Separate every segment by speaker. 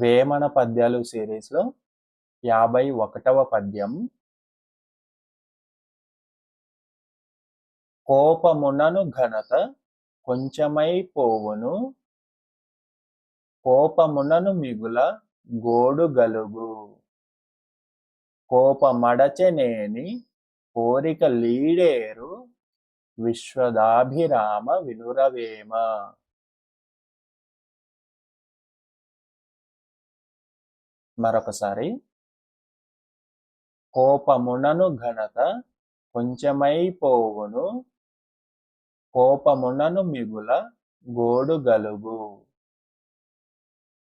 Speaker 1: వేమన పద్యాలు సిరీస్లో 51వ పద్యం. కోపమునను ఘనత కొంచెమై పోవును, కోపమునను మిగుల గోడు గలుగు. కోపమడచెనేని కోరిక లీడేరు, విశ్వదాభిరామ వినురవేమ. మరొకసారి. కోపమునను ఘనత కొంచెమై పోవును, కోపమునను మిగుల గోడు గలుగు.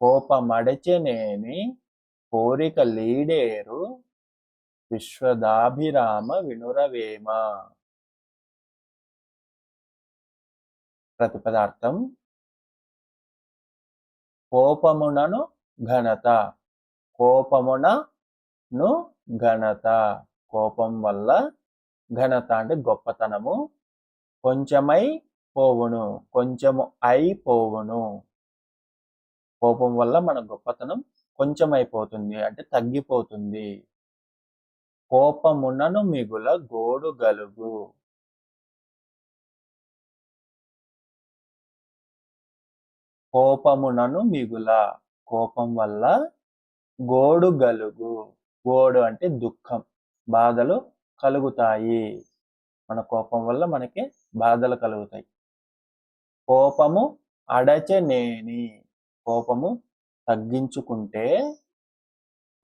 Speaker 1: కోపమడచెనేని కోరిక లీడేరు, విశ్వదాభిరామ వినురవేమ. ప్రతిపదార్థం. కోపమునను ఘనత, కోపమునను ఘనత, కోపం వల్ల ఘనత అంటే గొప్పతనము. కొంచెమై పోవును, కొంచెము అయిపోవును. కోపం వల్ల మన గొప్పతనం కొంచెమైపోతుంది అంటే తగ్గిపోతుంది. కోపమునను మిగుల గోడు గలుగు. కోపమునను మిగుల, కోపం వల్ల గోడు గలుగు. గోడు అంటే దుఃఖం, బాధలు కలుగుతాయి. మన కోపం వల్ల మనకి బాధలు కలుగుతాయి. కోపము అడచెనేని, కోపము తగ్గించుకుంటే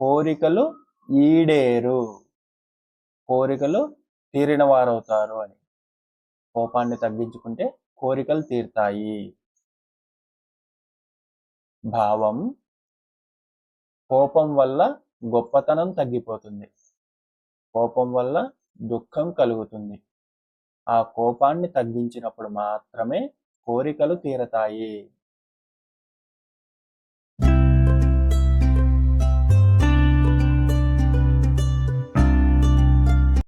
Speaker 1: కోరికలు ఈడేరు, కోరికలు తీరిన వారవుతారు అని. కోపాన్ని తగ్గించుకుంటే కోరికలు తీరుతాయి. భావం. కోపం వల్ల గొప్పతనం తగ్గిపోతుంది, కోపం వల్ల దుఃఖం కలుగుతుంది. ఆ కోపాన్ని తగ్గించినప్పుడు మాత్రమే కోరికలు తీరతాయి.